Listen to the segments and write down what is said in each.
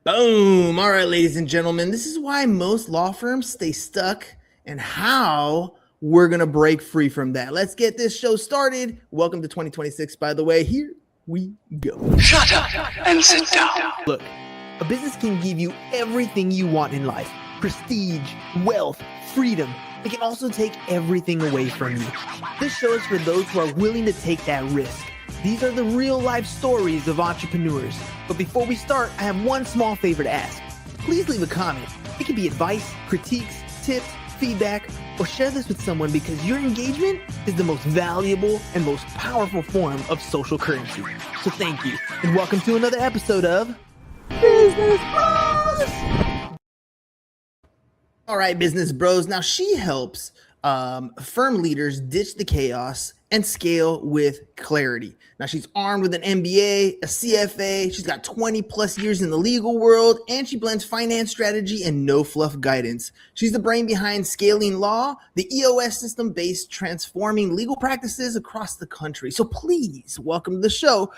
Boom. All right, ladies and gentlemen, this is why most law firms stay stuck and how we're going to break free from that. Let's get this show started. Welcome to 2026, by the way. Here we go. Shut up and sit down. Look, a business can give you everything you want in life: prestige, wealth, freedom. It can also take everything away from you. This show is for those who are willing to take that risk. These are the real life stories of entrepreneurs. But before we start, I have one small favor to ask. Please leave a comment. It can be advice, critiques, tips, feedback, or share this with someone because your engagement is the most valuable and most powerful form of social currency. So thank you, and welcome to another episode of Business Bros. All right, Business Bros. Now she helps firm leaders ditch the chaos and scale with clarity. Now she's armed with an MBA, a CFA, she's got 20 plus years in the legal world, and she blends finance strategy and no-fluff guidance. She's the brain behind Scaling Law, the EOS system-based transforming legal practices across the country. So please welcome to the show,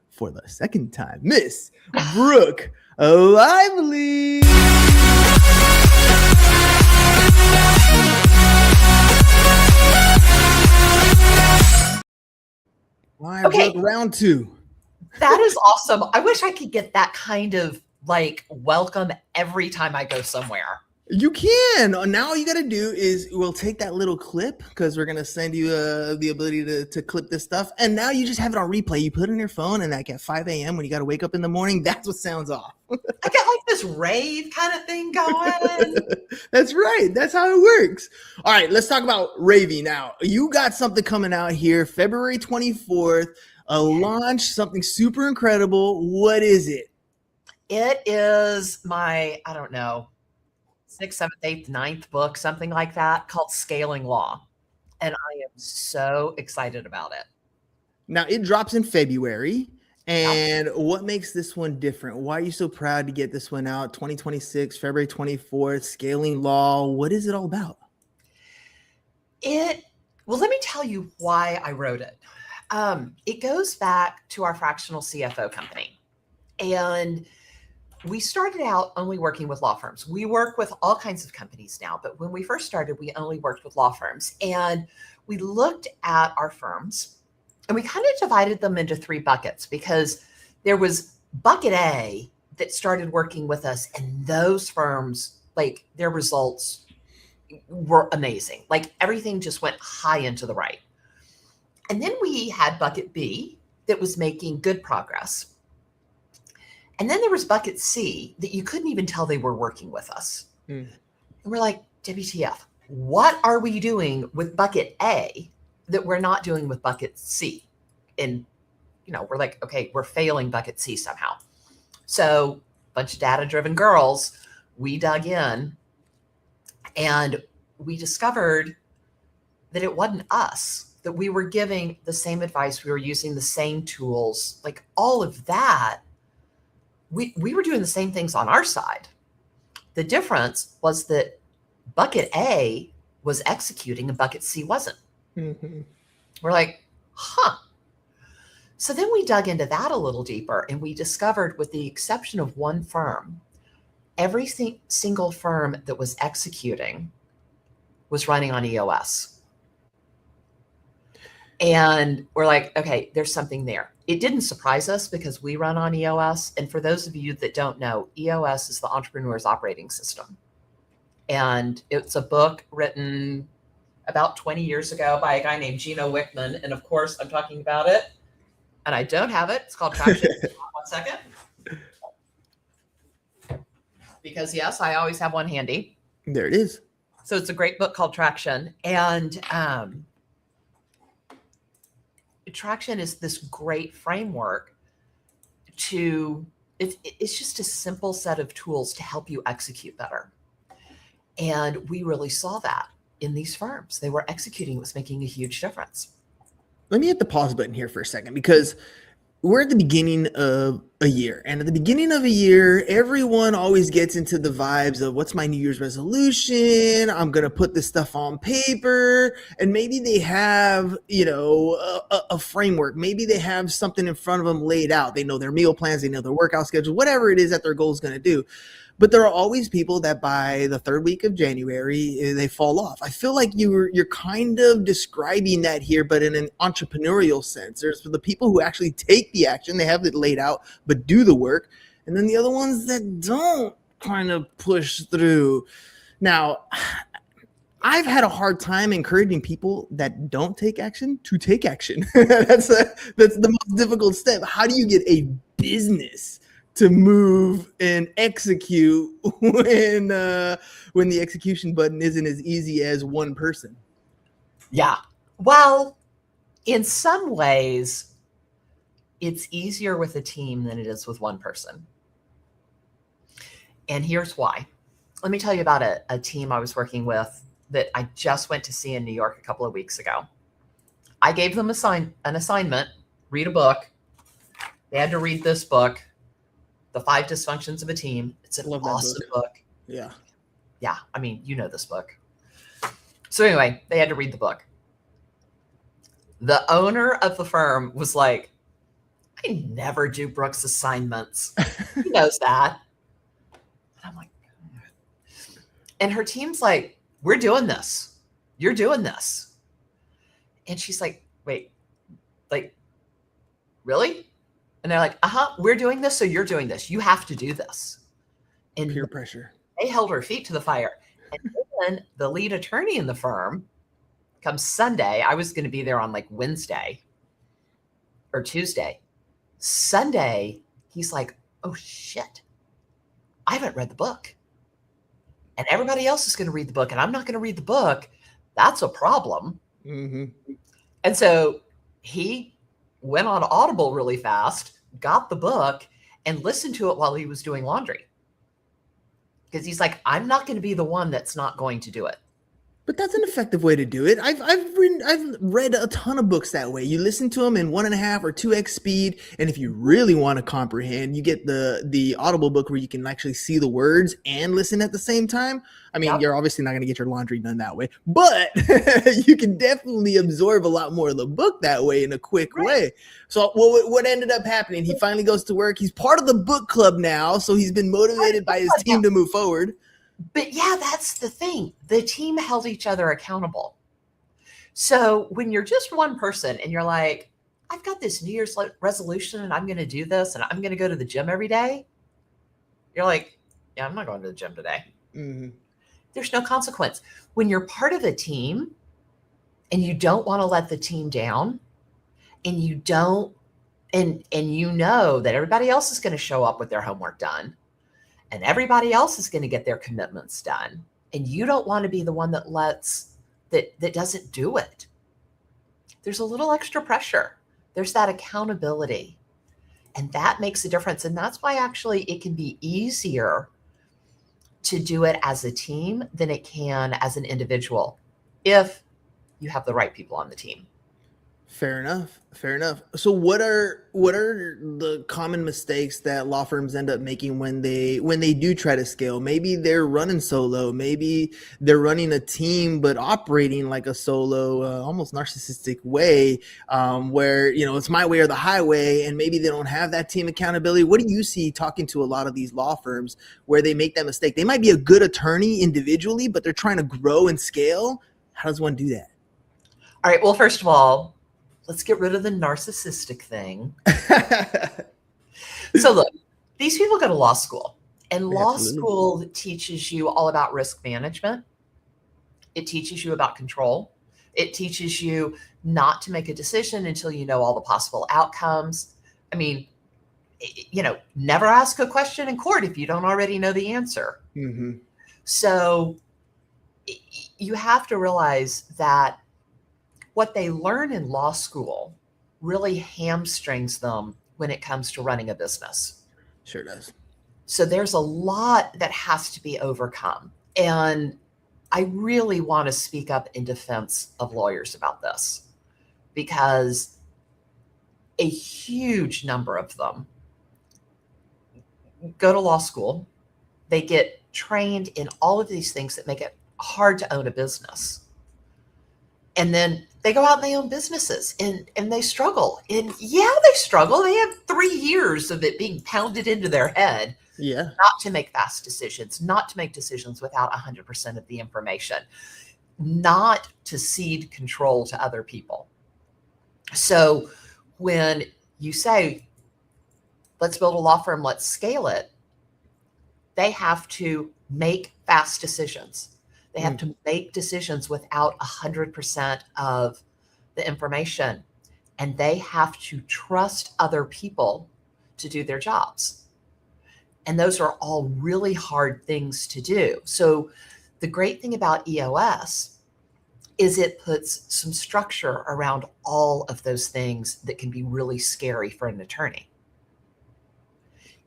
for the second time, Miss Brooke Lively. Why, Okay. Brooke, round two. That is awesome. I wish I could get that kind of welcome every time I go somewhere. You can. Now all you got to do is we'll take that little clip because we're going to send you the ability to clip this stuff. And now you just have it on replay. You put it on your phone, and at 5 a.m. when you got to wake up in the morning, that's what sounds off. I got this rave kind of thing going. That's right. That's how it works. All right, let's talk about raving now. You got something coming out here February 24th, a launch, something super incredible. What is it? It is my, I don't know, 6th, 7th, 8th, 9th book, something like that, called Scaling Law. And I am so excited about it. Now, it drops in February. And what makes this one different? Why are you so proud to get this one out? 2026, February 24th, Scaling Law. What is it all about? Well, let me tell you why I wrote it. It goes back to our fractional CFO company. And we started out only working with law firms. We work with all kinds of companies now, but when we first started, we only worked with law firms. And we looked at our firms and we kind of divided them into 3 buckets because there was bucket A that started working with us, and those firms, their results were amazing. Everything just went high into the right. And then we had bucket B that was making good progress. And then there was bucket C that you couldn't even tell they were working with us. And we're like, WTF, what are we doing with bucket A that we're not doing with bucket C? And, we're like, okay, we're failing bucket C somehow. So a bunch of data-driven girls, we dug in and we discovered that it wasn't us, that we were giving the same advice, we were using the same tools, all of that. We were doing the same things on our side. The difference was that bucket A was executing and bucket C wasn't. Mm-hmm. We're like, huh. So then we dug into that a little deeper and we discovered, with the exception of one firm, every single firm that was executing was running on EOS. And we're like, okay, there's something there. It didn't surprise us because we run on EOS. And for those of you that don't know, EOS is the entrepreneur's operating system. And it's a book written about 20 years ago by a guy named Gino Wickman. And of course, I'm talking about it. And I don't have it. It's called Traction. 1 second. Because yes, I always have one handy. There it is. So it's a great book called Traction. And Traction is this great framework it's just a simple set of tools to help you execute better. And we really saw that in these firms. They were executing. It was making a huge difference. Let me hit the pause button here for a second because we're at the beginning of a year. And at the beginning of a year, everyone always gets into the vibes of what's my New Year's resolution? I'm going to put this stuff on paper. And maybe they have, a framework. Maybe they have something in front of them laid out. They know their meal plans, they know their workout schedule, whatever it is that their goal is going to do. But there are always people that by the third week of January, they fall off. I feel like you're kind of describing that here, but in an entrepreneurial sense. There's the people who actually take the action, they have it laid out, but do the work. And then the other ones that don't kind of push through. Now, I've had a hard time encouraging people that don't take action to take action. That's the most difficult step. How do you get a business to move and execute when the execution button isn't as easy as one person? Yeah. Well, in some ways, it's easier with a team than it is with one person. And here's why. Let me tell you about a team I was working with that I just went to see in New York a couple of weeks ago. I gave them an assignment, read a book. They had to read this book, The 5 Dysfunctions of a Team. It's an awesome book. Yeah. Yeah. I mean, you know this book. So anyway, they had to read the book. The owner of the firm was like, I never do Brooke's assignments. He knows that. And I'm like, and her team's like, we're doing this. You're doing this. And she's like, wait, like, really? And they're like, we're doing this. So you're doing this. You have to do this. And peer pressure. They held her feet to the fire. And then the lead attorney in the firm comes Sunday. I was going to be there on like Wednesday or Tuesday. Sunday, he's like, oh shit, I haven't read the book. And everybody else is going to read the book and I'm not going to read the book. That's a problem. Mm-hmm. And so he went on Audible really fast, got the book, and listened to it while he was doing laundry. Because he's like, I'm not going to be the one that's not going to do it. But that's an effective way to do it. I've read a ton of books that way. You listen to them in 1.5 or 2x speed, and if you really want to comprehend, you get the Audible book where you can actually see the words and listen at the same time. I mean, You're obviously not going to get your laundry done that way, but you can definitely absorb a lot more of the book that way in a quick way. So what ended up happening? He finally goes to work. He's part of the book club now, so he's been motivated by his team to move forward. But yeah, that's the thing. The team held each other accountable. So when you're just one person and you're like, I've got this New Year's resolution and I'm going to do this and I'm going to go to the gym every day. You're like, yeah, I'm not going to the gym today. Mm-hmm. There's no consequence. When you're part of a team and you don't want to let the team down and you don't, and you know that everybody else is going to show up with their homework done. And everybody else is going to get their commitments done. And you don't want to be the one that that doesn't do it. There's a little extra pressure. There's that accountability. And that makes a difference. And that's why actually it can be easier to do it as a team than it can as an individual if you have the right people on the team. Fair enough. So what are the common mistakes that law firms end up making when they do try to scale? Maybe they're running solo. Maybe they're running a team, but operating like a solo, almost narcissistic way, where, it's my way or the highway, and maybe they don't have that team accountability. What do you see talking to a lot of these law firms where they make that mistake? They might be a good attorney individually, but they're trying to grow and scale. How does one do that? All right. Well, first of all, let's get rid of the narcissistic thing. So look, these people go to law school, and law school teaches you all about risk management. It teaches you about control. It teaches you not to make a decision until you know all the possible outcomes. I mean, never ask a question in court if you don't already know the answer. Mm-hmm. So you have to realize that what they learn in law school really hamstrings them when it comes to running a business. Sure does. So there's a lot that has to be overcome. And I really want to speak up in defense of lawyers about this, because a huge number of them go to law school. They get trained in all of these things that make it hard to own a business. And then they go out and they own businesses and they struggle. And yeah, they struggle. They have 3 years of it being pounded into their head. Yeah. Not to make fast decisions, not to make decisions without 100% of the information, not to cede control to other people. So when you say, let's build a law firm, let's scale it, they have to make fast decisions. They have to make decisions without 100% of the information. And they have to trust other people to do their jobs. And those are all really hard things to do. So the great thing about EOS is it puts some structure around all of those things that can be really scary for an attorney.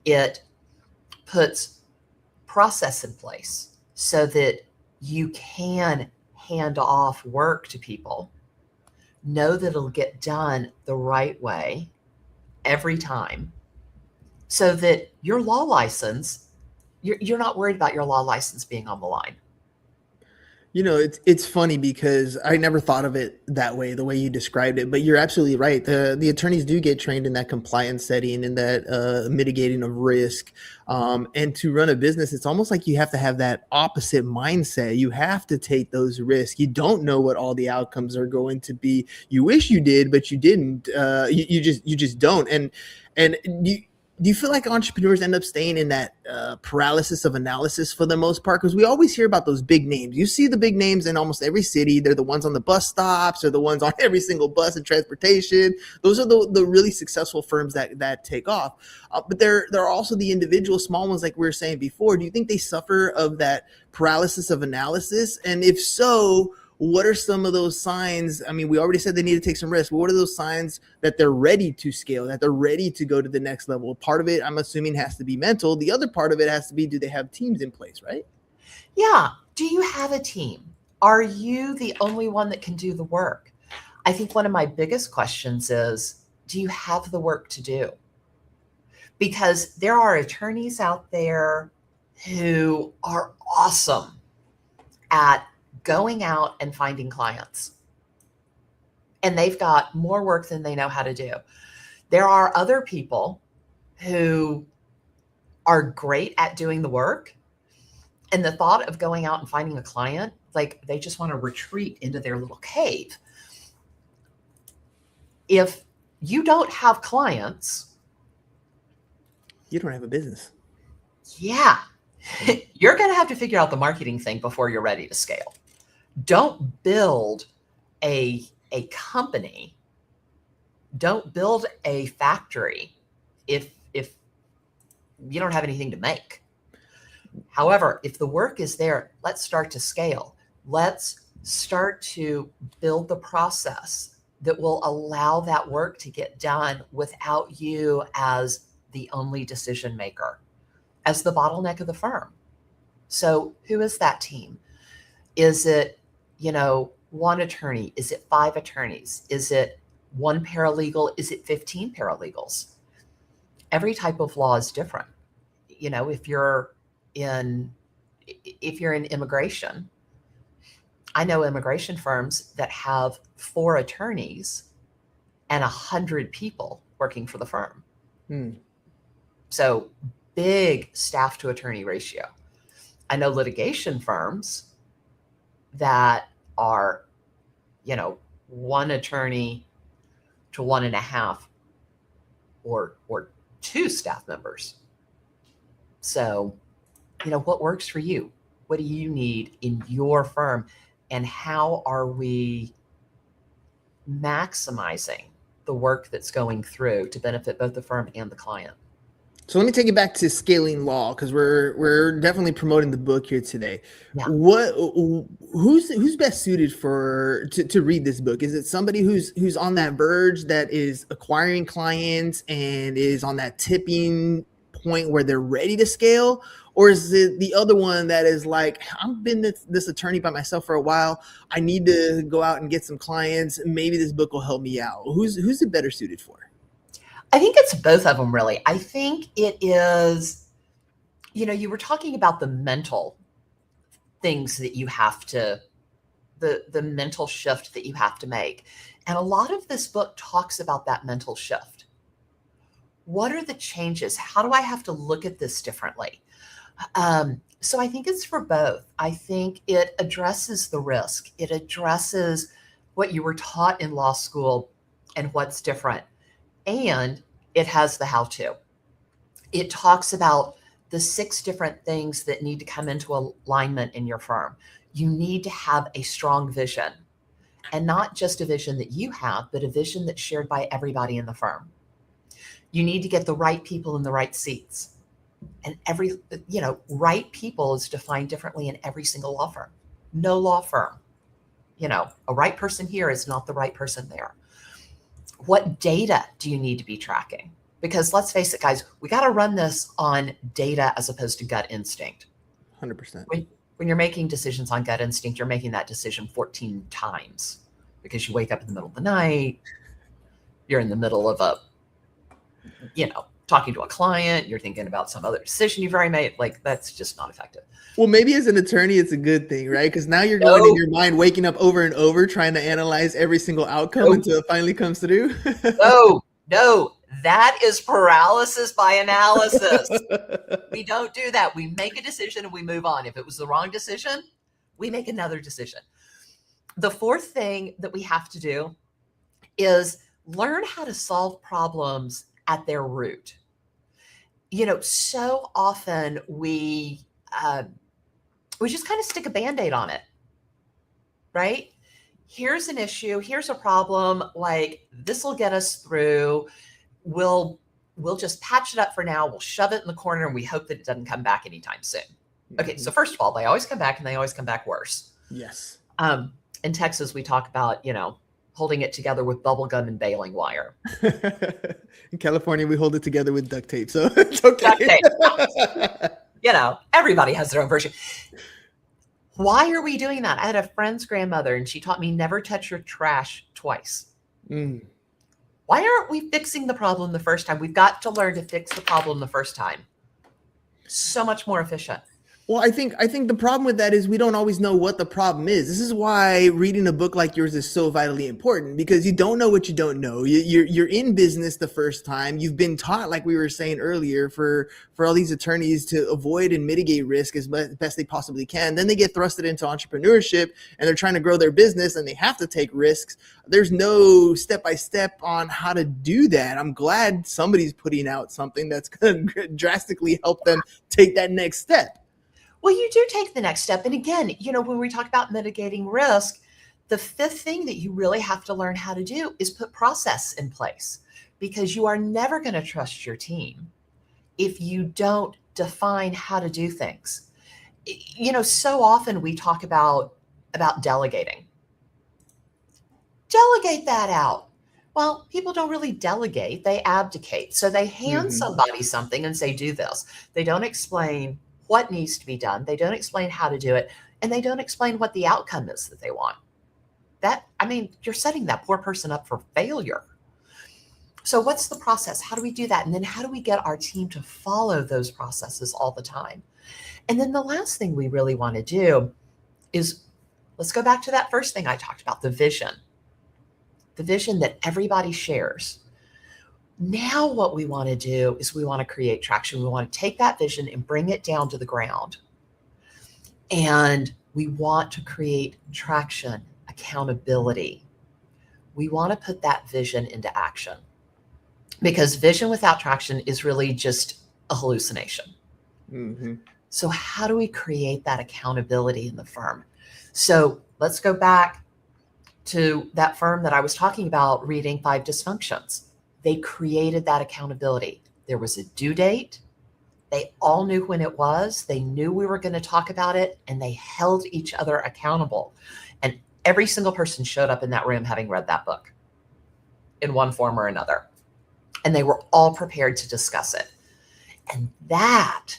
It puts process in place so that you can hand off work to people, know that it'll get done the right way every time, so that your law license, you're not worried about your law license being on the line. You know, it's funny because I never thought of it that way, the way you described it, but you're absolutely right. The attorneys do get trained in that compliance setting and that mitigating of risk. And to run a business, it's almost like you have to have that opposite mindset. You have to take those risks. You don't know what all the outcomes are going to be. You wish you did, but you didn't. You just don't. And do you feel like entrepreneurs end up staying in that paralysis of analysis for the most part? Because we always hear about those big names. You see the big names in almost every city. They're the ones on the bus stops or the ones on every single bus and transportation. Those are the really successful firms that take off. But there are also the individual small ones like we were saying before. Do you think they suffer of that paralysis of analysis? And if so, what are some of those signs? I mean, we already said they need to take some risks, but what are those signs that they're ready to scale, that they're ready to go to the next level? Part of it, I'm assuming, has to be mental. The other part of it has to be, do they have teams in place, right? Yeah. Do you have a team? Are you the only one that can do the work? I think one of my biggest questions is, do you have the work to do? Because there are attorneys out there who are awesome at going out and finding clients. And they've got more work than they know how to do. There are other people who are great at doing the work. And the thought of going out and finding a client, like they just want to retreat into their little cave. If you don't have clients, You don't have a business. yeah, you're going to have to figure out the marketing thing before you're ready to scale. Don't build a company. Don't build a factory if you don't have anything to make. However, if the work is there, let's start to scale. Let's start to build the process that will allow that work to get done without you as the only decision maker, as the bottleneck of the firm. So who is that team? Is it, one attorney? Is it 5 attorneys? Is it 1 paralegal? Is it 15 paralegals? Every type of law is different. If you're in immigration, I know immigration firms that have 4 attorneys and 100 people working for the firm. So big staff to attorney ratio. I know litigation firms that are, 1 attorney to 1.5 or 2 staff members. So, what works for you? What do you need in your firm? And how are we maximizing the work that's going through to benefit both the firm and the client? So let me take it back to scaling law, because we're definitely promoting the book here today. Yeah. Who's best suited to read this book? Is it somebody who's on that verge, that is acquiring clients and is on that tipping point where they're ready to scale? Or is it the other one that is like, I've been this attorney by myself for a while, I need to go out and get some clients, maybe this book will help me out? Who's it better suited for? I think it's both of them, really. I think it is You were talking about the mental things that you have to, the mental shift that you have to make. And a lot of this book talks about that mental shift. What are the changes? How do I have to look at this differently? So I think it's for both. I think it addresses the risk. It addresses what you were taught in law school and what's different. And it has the how-to. It talks about the 6 different things that need to come into alignment in your firm. You need to have a strong vision, and not just a vision that you have, but a vision that's shared by everybody in the firm. You need to get the right people in the right seats. And right people is defined differently in every single law firm. No law firm, a right person here is not the right person there. What data do you need to be tracking? Because let's face it, guys, we got to run this on data as opposed to gut instinct. 100%. When you're making decisions on gut instinct, you're making that decision 14 times because you wake up in the middle of the night, you're in the middle of talking to a client, you're thinking about some other decision you've already made. Like, that's just not effective. Well, maybe as an attorney, it's a good thing, right? Because now you're going in your mind, waking up over and over, trying to analyze every single outcome until it finally comes through. No, that is paralysis by analysis. We don't do that. We make a decision and we move on. If it was the wrong decision, we make another decision. The 4th thing that we have to do is learn how to solve problems at their root. So often we just kind of stick a Band-Aid on it, right? Here's an issue. Here's a problem. Like, this will get us through. We'll just patch it up for now. We'll shove it in the corner and we hope that it doesn't come back anytime soon. Okay. So first of all, they always come back and they always come back worse. Yes. In Texas, we talk about, holding it together with bubble gum and baling wire. In California, we hold it together with duct tape. So it's okay. Duct tape. Everybody has their own version. Why are we doing that? I had a friend's grandmother and she taught me never touch your trash twice. Why aren't we fixing the problem the first time? We've got to learn to fix the problem the first time. So much more efficient. Well, I think the problem with that is we don't always know what the problem is. This is why reading a book like yours is so vitally important, because you don't know what you don't know. You're in business the first time. You've been taught, like we were saying earlier, for all these attorneys to avoid and mitigate risk as best they possibly can. Then they get thrusted into entrepreneurship and they're trying to grow their business and they have to take risks. There's no step-by-step on how to do that. I'm glad somebody's putting out something that's going to drastically help them take that next step. Well, you do take the next step. And again, when we talk about mitigating risk, the 5th thing that you really have to learn how to do is put process in place, because you are never going to trust your team if you don't define how to do things. So often we talk about delegating. Delegate that out. Well, people don't really delegate, they abdicate. So they hand somebody something and say, do this. They don't explain what needs to be done. They don't explain how to do it. And they don't explain what the outcome is that they want. You're setting that poor person up for failure. So what's the process? How do we do that? And then how do we get our team to follow those processes all the time? And then the last thing we really want to do is, let's go back to that first thing I talked about, the vision that everybody shares. Now what we want to do is we want to create traction. We want to take that vision and bring it down to the ground. And we want to create traction, accountability. We want to put that vision into action, because vision without traction is really just a hallucination. So how do we create that accountability in the firm? So let's go back to that firm that I was talking about, reading 5 Dysfunctions. They created that accountability. There was a due date. They all knew when it was. They knew we were going to talk about it, and they held each other accountable. And every single person showed up in that room having read that book in one form or another. And they were all prepared to discuss it. And that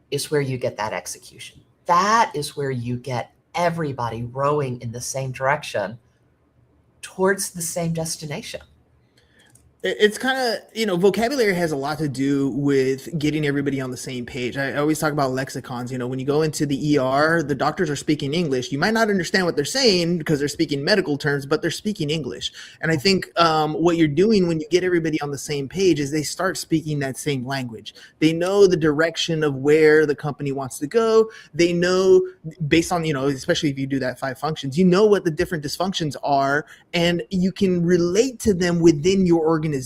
is where you get that execution. That is where you get everybody rowing in the same direction towards the same destination. It's kind of, vocabulary has a lot to do with getting everybody on the same page. I always talk about lexicons. When you go into the ER, the doctors are speaking English. You might not understand what they're saying because they're speaking medical terms, but they're speaking English. And I think what you're doing when you get everybody on the same page is they start speaking that same language. They know the direction of where the company wants to go. They know based on, especially if you do that 5 functions, you know what the different dysfunctions are, and you can relate to them within your organization.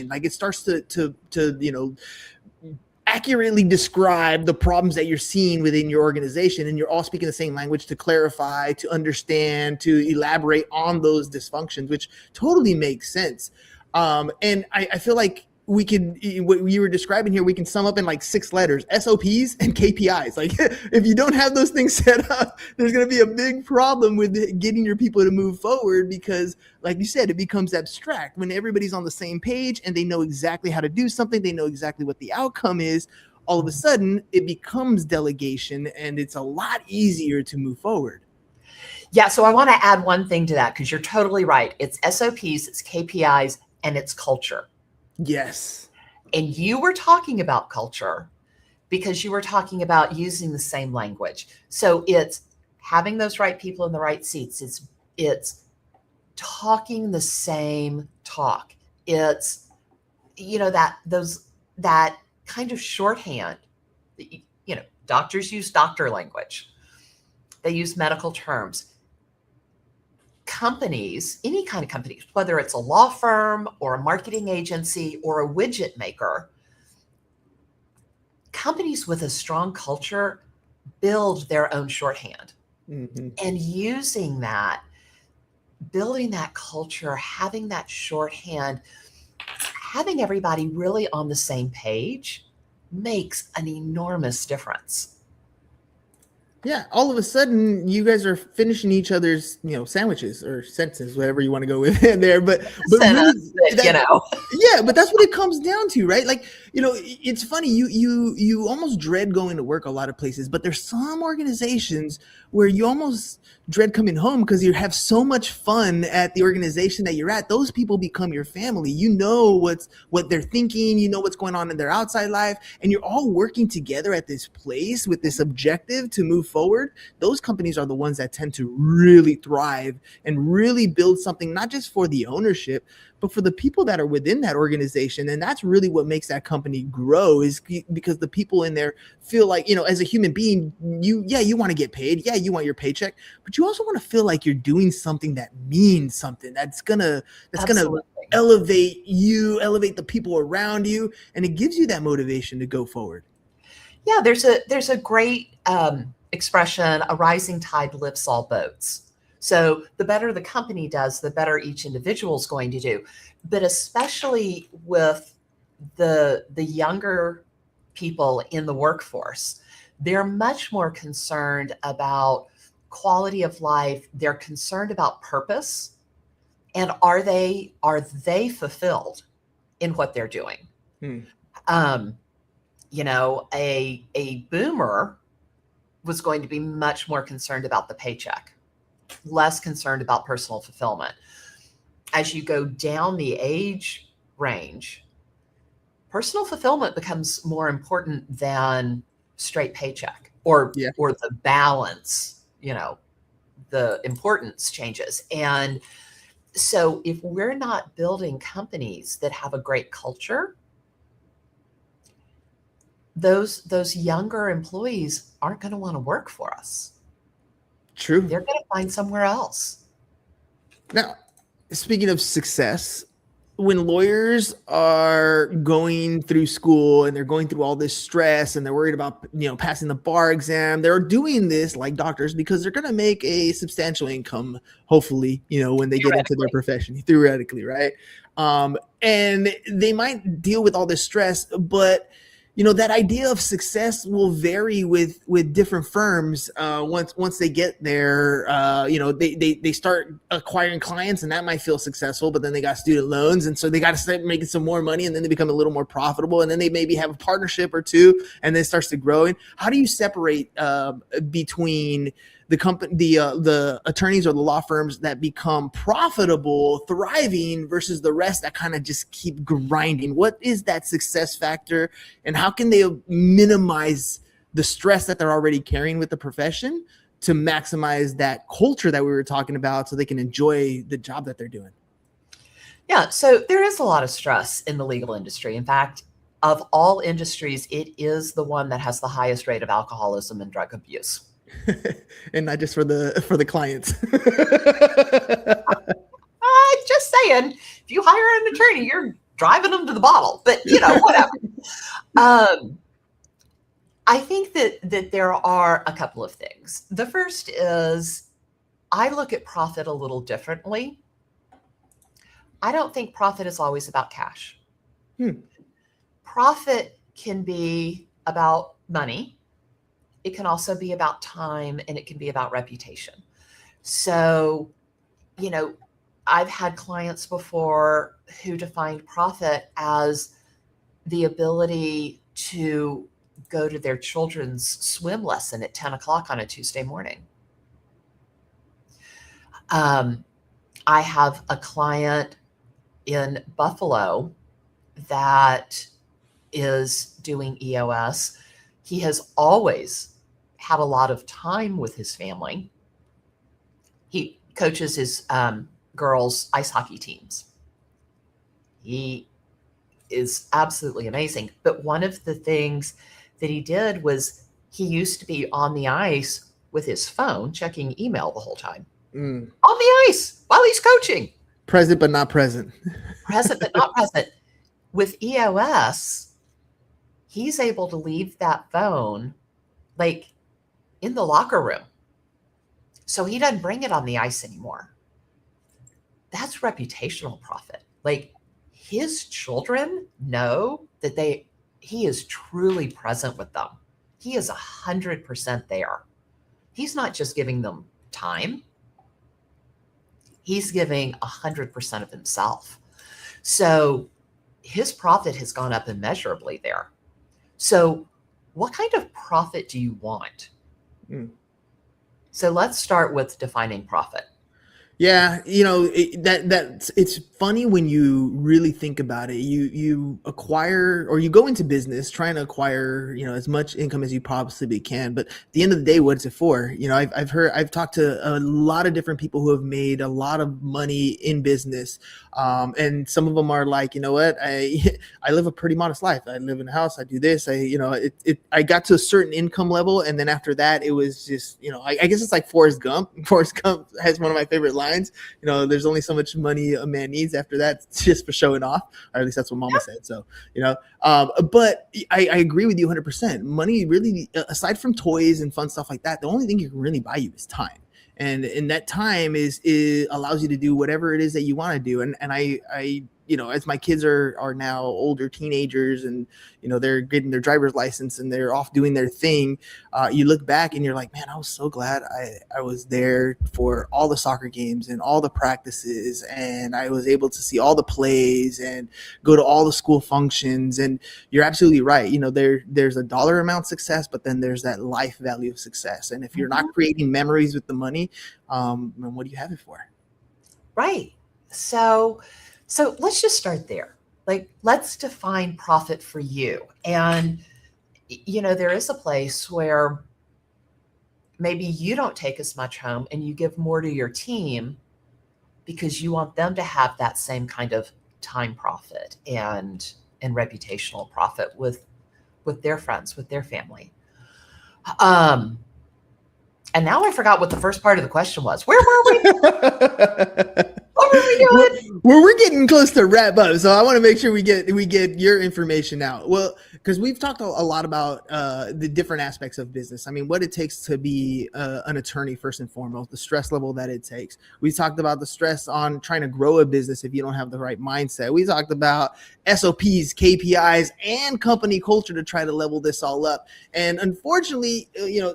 Like it starts to accurately describe the problems that you're seeing within your organization, and you're all speaking the same language to clarify, to understand, to elaborate on those dysfunctions, which totally makes sense. And I feel like we can, what you were describing here, we can sum up in like 6 letters: SOPs and KPIs. Like if you don't have those things set up, there's going to be a big problem with getting your people to move forward, because like you said, it becomes abstract when everybody's on the same page and they know exactly how to do something. They know exactly what the outcome is. All of a sudden it becomes delegation, and it's a lot easier to move forward. Yeah. So I want to add one thing to that, because you're totally right. It's SOPs, it's KPIs, and it's culture. Yes. And you were talking about culture because you were talking about using the same language. So it's having those right people in the right seats. It's talking the same talk. It's, that kind of shorthand. Doctors use doctor language. They use medical terms. Companies, any kind of companies, whether it's a law firm or a marketing agency or a widget maker, companies with a strong culture build their own shorthand. Mm-hmm. And using that, building that culture, having that shorthand, having everybody really on the same page makes an enormous difference. Yeah, all of a sudden you guys are finishing each other's, sandwiches or sentences, whatever you want to go with in there. But really, yeah, but that's what it comes down to, right? Like, it's funny. You almost dread going to work a lot of places, but there's some organizations where you almost dread coming home because you have so much fun at the organization that you're at. Those people become your family. You know what they're thinking. You know what's going on in their outside life, and you're all working together at this place with this objective to move forward. Those companies are the ones that tend to really thrive and really build something, not just for the ownership, but for the people that are within that organization. And that's really what makes that company grow, is because the people in there feel like, as a human being, you want to get paid. Yeah, you want your paycheck, but you also want to feel like you're doing something that means something, that's gonna elevate you, elevate the people around you, and it gives you that motivation to go forward. Yeah, there's a great expression: a rising tide lifts all boats. So the better the company does, the better each individual is going to do. But especially with the younger people in the workforce, they're much more concerned about quality of life. They're concerned about purpose, and are they fulfilled in what they're doing? A boomer was going to be much more concerned about the paycheck, less concerned about personal fulfillment. As you go down the age range, personal fulfillment becomes more important than straight paycheck or the balance, the importance changes. And so if we're not building companies that have a great culture, those younger employees aren't going to want to work for us. True. They're going to find somewhere else. Now, speaking of success, when lawyers are going through school and they're going through all this stress and they're worried about, passing the bar exam, they're doing this like doctors because they're going to make a substantial income, hopefully, when they get into their profession, theoretically, right? And they might deal with all this stress, but that idea of success will vary with different firms. Once they get there, they start acquiring clients, and that might feel successful, but then they got student loans, and so they got to start making some more money, and then they become a little more profitable, and then they maybe have a partnership or two, and then it starts to grow. And how do you separate between the attorneys or the law firms that become profitable, thriving, versus the rest that kind of just keep grinding? What is that success factor, and how can they minimize the stress that they're already carrying with the profession to maximize that culture that we were talking about so they can enjoy the job that they're doing? Yeah, so there is a lot of stress in the legal industry. In fact, of all industries, it is the one that has the highest rate of alcoholism and drug abuse. And not just for the clients. Just saying, if you hire an attorney, you're driving them to the bottle, but whatever. I think that there are a couple of things. The first is I look at profit a little differently. I don't think profit is always about cash. Profit can be about money. It can also be about time, and it can be about reputation. So, I've had clients before who defined profit as the ability to go to their children's swim lesson at 10 o'clock on a Tuesday morning. I have a client in Buffalo that is doing EOS. He has always had a lot of time with his family. He coaches his girls' ice hockey teams. He is absolutely amazing. But one of the things that he did was he used to be on the ice with his phone, checking email the whole time. On the ice while he's coaching. Present but not present. Present but not present. With EOS, he's able to leave that phone like in the locker room. So he doesn't bring it on the ice anymore. That's reputational profit. Like, his children know that he is truly present with them. He is 100% there. He's not just giving them time. He's giving 100% of himself. So his profit has gone up immeasurably there. So what kind of profit do you want? So let's start with defining profit. Yeah, it's funny when you really think about it. You acquire, or you go into business trying to acquire, as much income as you possibly can. But at the end of the day, what's it for? I've talked to a lot of different people who have made a lot of money in business, and some of them are like, I live a pretty modest life. I live in a house. I do this. I got to a certain income level, and then after that, it was just, I guess it's like Forrest Gump. Forrest Gump has one of my favorite lines. There's only so much money a man needs. After that, it's just for showing off, or at least that's what Mama said. So, but I agree with you 100%. Money really, aside from toys and fun stuff like that, the only thing you can really buy you is time. And that time is allows you to do whatever it is that you want to do. And I as my kids are now older teenagers, and they're getting their driver's license and they're off doing their thing, you look back and you're like, man, I was so glad I was there for all the soccer games and all the practices, and I was able to see all the plays and go to all the school functions. And you're absolutely right. There's a dollar amount success, but then there's that life value of success. And if you're not creating memories with the money, then what do you have it for? Right. So let's just start there. Like, let's define profit for you. And, there is a place where maybe you don't take as much home and you give more to your team because you want them to have that same kind of time profit and reputational profit with their friends, with their family. And now I forgot what the first part of the question was. Where were we? What were we doing? We're getting close to wrap up, so I want to make sure we get your information out. Well, because we've talked a lot about the different aspects of business. I mean, what it takes to be an attorney first and foremost, the stress level that it takes. We talked about the stress on trying to grow a business if you don't have the right mindset. We talked about SOPs, KPIs, and company culture to try to level this all up. And unfortunately,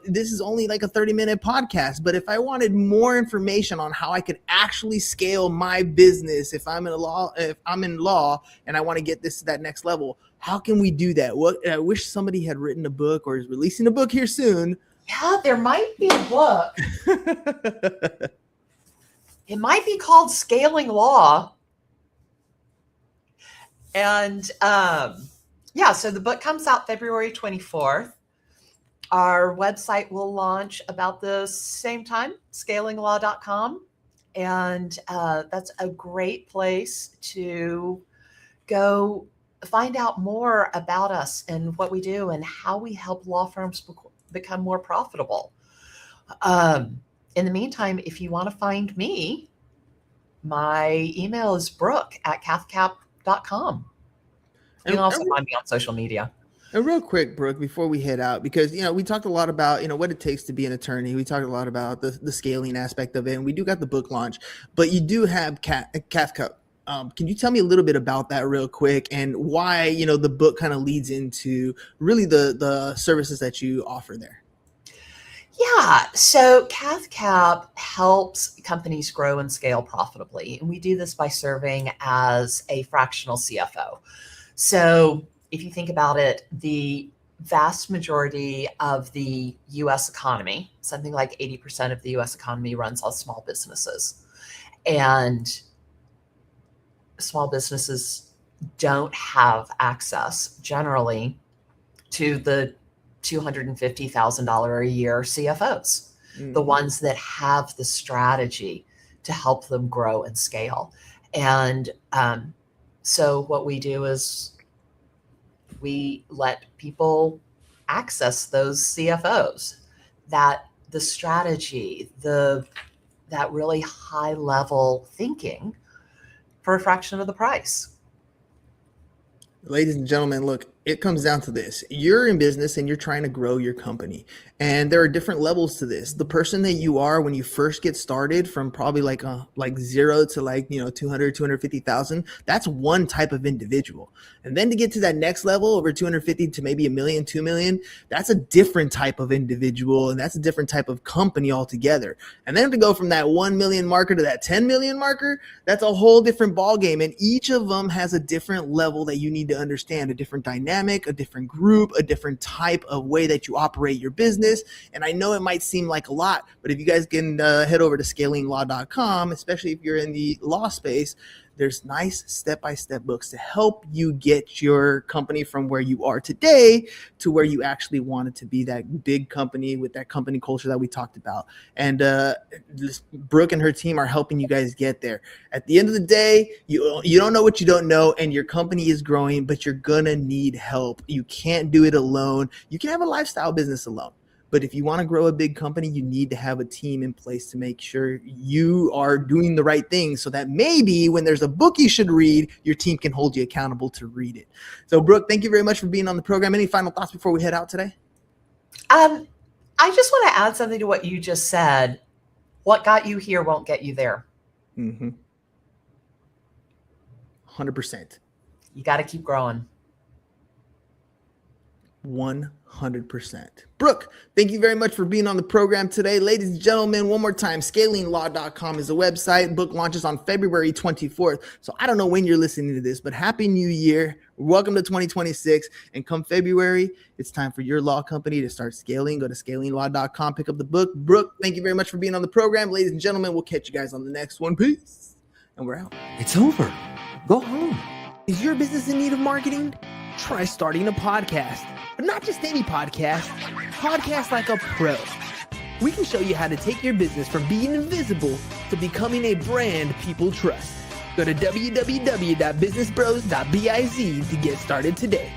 this is only like a 30-minute podcast. But if I wanted more information on how I could actually scale my business, if I'm in law and I want to get this to that next level, how can we do that? I wish somebody had written a book or is releasing a book here soon Yeah, there might be a book. It might be called Scaling Law. And yeah, so the book comes out February 24th. Our website will launch about the same time, scalinglaw.com. And that's a great place to go find out more about us and what we do and how we help law firms become more profitable. In the meantime, if you want to find me, my email is brooke@cathcap.com. You can also find me on social media. And real quick, Brooke, before we head out, because, we talked a lot about, what it takes to be an attorney. We talked a lot about the scaling aspect of it, and we do got the book launch, but you do have CathCap. Can you tell me a little bit about that real quick and why, the book kind of leads into really the services that you offer there? Yeah, so CathCap helps companies grow and scale profitably. And we do this by serving as a fractional CFO. So if you think about it, the vast majority of the US economy, something like 80% of the US economy, runs on small businesses. And small businesses don't have access generally to the $250,000 a year CFOs, the ones that have the strategy to help them grow and scale. And so what we do is we let people access those CFOs, that the strategy, that really high level thinking for a fraction of the price. Ladies and gentlemen, look, it comes down to this. You're in business and you're trying to grow your company. And there are different levels to this. The person that you are when you first get started, from probably like zero to 200, 250,000, that's one type of individual. And then to get to that next level, over 250 to maybe $1 million, 2 million, that's a different type of individual. And that's a different type of company altogether. And then to go from that 1 million marker to that 10 million marker, that's a whole different ballgame. And each of them has a different level that you need to understand, a different dynamic, a different group, a different type of way that you operate your business. And I know it might seem like a lot, but if you guys can head over to scalinglaw.com, especially if you're in the law space, there's nice step-by-step books to help you get your company from where you are today to where you actually want it to be, that big company with that company culture that we talked about. And Brooke and her team are helping you guys get there. At the end of the day, you don't know what you don't know, and your company is growing, but you're gonna need help. You can't do it alone. You can have a lifestyle business alone. But if you want to grow a big company, you need to have a team in place to make sure you are doing the right things, so that maybe when there's a book you should read, your team can hold you accountable to read it. So, Brooke, thank you very much for being on the program. Any final thoughts before we head out today? I just want to add something to what you just said. What got you here won't get you there. 100%. You got to keep growing. 100%. Brooke, thank you very much for being on the program today. Ladies and gentlemen, one more time, scalinglaw.com is the website. Book launches on February 24th. So I don't know when you're listening to this, but Happy New Year. Welcome to 2026. And come February, it's time for your law company to start scaling. Go to scalinglaw.com, pick up the book. Brooke, thank you very much for being on the program. Ladies and gentlemen, we'll catch you guys on the next one. Peace. And we're out. It's over. Go home. Is your business in need of marketing? Try starting a podcast. But not just any podcast. Podcast like a pro. We can show you how to take your business from being invisible to becoming a brand people trust. Go to www.businessbros.biz to get started today.